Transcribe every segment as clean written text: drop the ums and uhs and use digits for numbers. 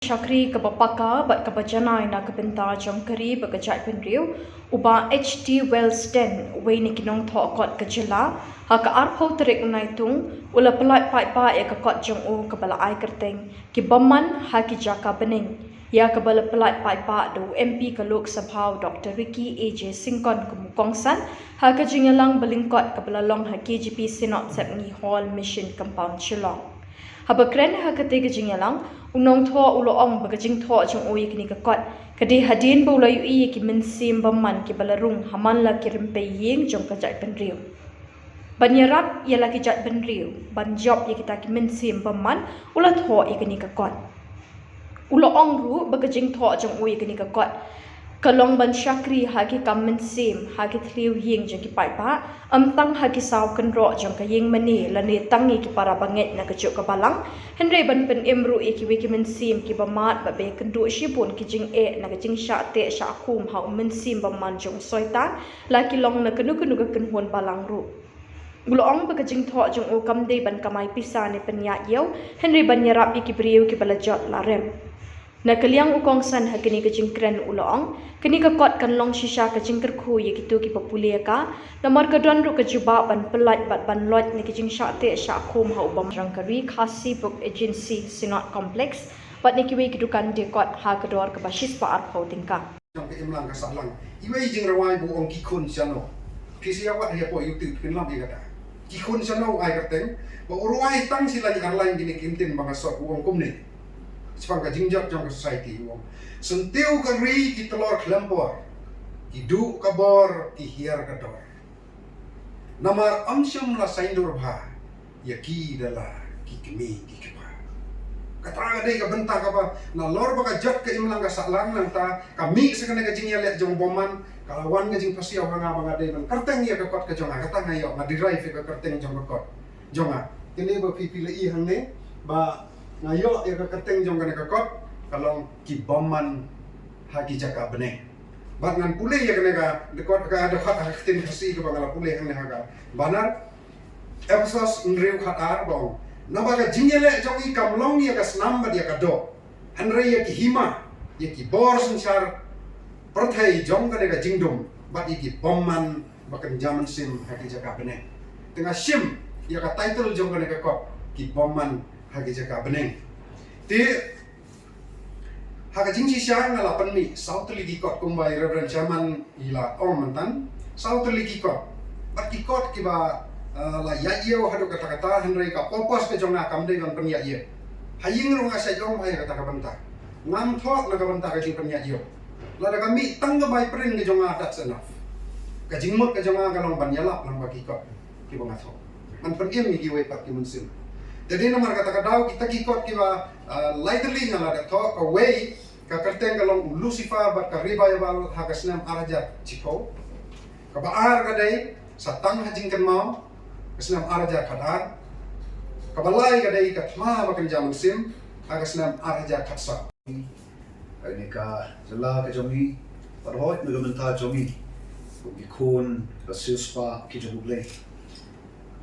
Syakri ke bapaka bat ke bajanai na ke benta jongkari bekejai penriu uba HD Wellsden we ni kinong tho kot ke jela ha ka arpho terik unaitung ula pelai pai pa ya ke kot jong u ke bala ai kerteng ki baman ha ki jaka bening ya ke bala pelai pai pa do MP ke Lok Sabha Dr Ricky AJ Singkon ke Mukongsan ha ke jingelang belingkot ke bala long ha KGP Sinot Sepni Hall Mission Compound Shillong habakren ha kete gejingelang unong tho ulo ong bagajing tho jong oi kini kakot kadi hadin bo layu i ki mensim baman ki balarung haman la kirim pe yeng jong kajai penriu banyarap ya laki jat penriu ban job ya kita ki mensim baman ulo tho i kini kakot ulo ong ru bagajing tho jong oi kini kakot kalong ban syakri hagi kam mensim hagi thliu yeng jong ki pai pa tang hagi saw kan ro jong ka yeng mani la ne tangi ki para banget na kajuk ka balang henre ban pen emru e ki we ki mensim ki bamat ba be kan du shipun ki jing e na ka jing sha te sha khum ha mensim ba man jong soitan la ki long na kanu kanu ka kan hon balang ru Gulong bagajing tho jong o kam de ban kamai pisa ne pen ya yeu henre ban yarap ki briu ki balajot la rem na kaliang ukong san ha kini kajing kren ulong kini ka kot kan long shisha kajing kerkhu ye kitu ki populia ka namar ka don ru ka juba ban pelat bat ban lot ni kajing sha te sha khum ha ubam rangkari khasi book agency sinot complex bat ni kiwe kidukan de kot ha ka dor ka basis pa ar phau tingka trong cái im lặng cái sẵn lặng, iwe jing rawai bu ong kikun siano, pisi awat dia po YouTube kan lam dia kata, kikun siano ai kateng, bu rawai tang sila ni online gini kintin bangga sot bu ong kumne, sepang ka jingjak trong ka society bu ong, sentiu ka ri ki telor kelempor, ki du ka bor ki hiar ka dor, namar amsyum la saindur bha, ya ki dala ki kemi ki kepa. Kata ada ka bentang apa na lor baka jat ka imlang ka saklang nang ta kami sakana ka jing yale jong boman kalawan ka jing pasiaw nga banga de man karteng ya ka kot ka jonga kata ngayo na derive ka karteng jong ka kot jonga kini ba pipila i hang ne ba ngayo ya ka karteng jong ka kot kalong ki boman hagi jaka bene bat ngan pule ya kana ka dekot ka ada khat haktin kasi ka bangala pule hang ne haga banar episode nriu khatar bong nabaga jingele jong i kamlong ya ka snam ba dia ka do hanre ya ki hima ya ki bor sansar perthai jong ka ga jingdum ba ki bomman bakan jaman sim haki jaka bene tengah sim ya ka title jong ka ko ki bomman haki jaka bene ti haka jingsi syang ngala penmi south ligi kot kumbai reverend chairman ila mantan south ligi kot ba ki kot ki ba la ya yeo hadu kata-kata henry ka popos ke jong na kam de ban penya ye haying ru ngasa jong hai kata ka banta ngam thok na ka banta ka jing penya ye la da kami tang ga bai pring ke jong adat senaf ka jing mut ke jong ga long ban yala lang bagi ko ki ba ngathok man pen em gi we pak ki munsin jadi nomor kata ka dau kita ki kot ki ba lightly ngala da thok ka way ka kerteng ga long lucifer bat ka revival ha ka snam araja chipo ka ba ar ga dai satang hajing kan mau Kesnam araja kadar, kabalai kadai katma bakan jaman sim, agasnam araja katsa. Ini ka jala ka jomi, parhot na gamanta jomi, ikon ka silspa ki jomuble.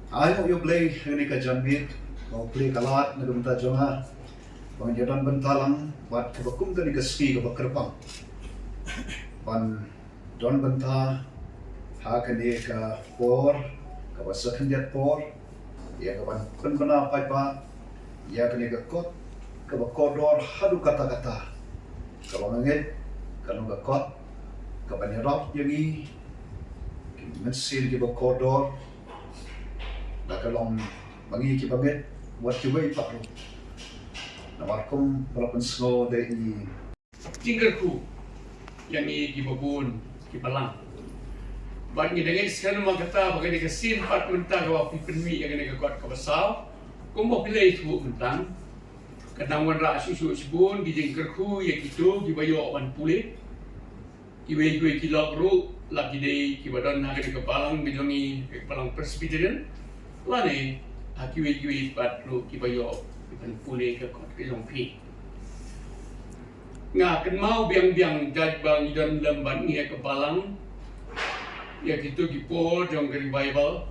Ay mo yoble ini ka jamit, mau play kalat na gamanta jonga, bang jadan bentalang, bat kabakum ka ni ka ski ka bakerpang. Ban don benta, ha ka ni ka por. Kawan sekendiat por, ya kawan penbena paipa, ya kini kekot, kawan kodor hadu kata-kata, kawan ngengit, kalau kekot, kawan nyerap yangi, mensil kita kodor, dah kalau bangi kita banget, buat cuba ipak lu, nawarkum walaupun snow dari tinggalku yang di babun, di Palang. Baik ni dengan sekarang mak kata bagai dia kesin pat mentang kau penmi yang dia kuat kau besar, kau mau pilih itu mentang. Kadang wan rak susu sebun di jengkerku ya gitu di bayo wan pulih. Iwe kilok ru lagi di kibadan nak di kepalang bidongi kepalang Presbyterian. Lani iwe pat ru kibayo wan pulih ke kot ke jongpi. Ngah kan mau biang jaj bang idan lemban ni kepalang. Ya gitu gipo jong ke revival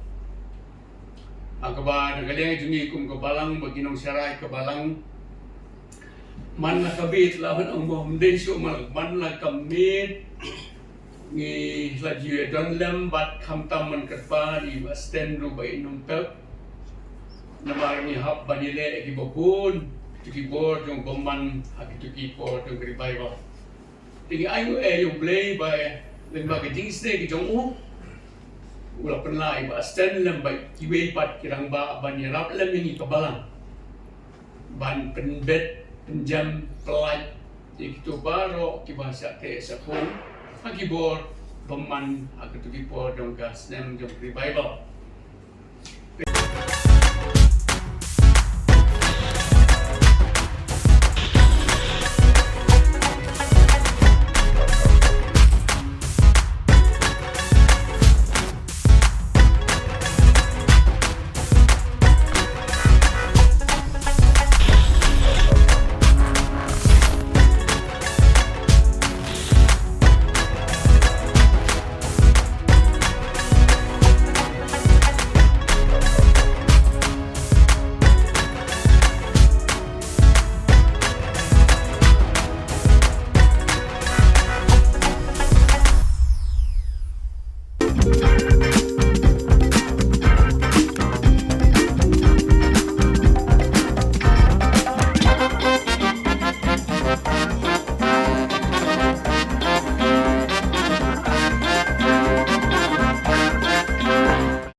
akaba nagaliang jungi kum ke balang baginong sarai ke balang man la kabit lawan ang mo mdensyo man la kamit ngi la jiwe don lem bat kam taman katpa di basten ru ba inum pel namar ni hab banile ki bopun ki bor jong boman hak ki por jong ribai ba tingi ayu yung play ba len ba ki tingsne ki jong ulah pernah iba stand lem ba ki we pat kirang ba banirap lem ni kabalang ban penbet penjam pelaj itu baru kibahasa te sakung akibor peman aku tu kipor dong gas nem jom Bible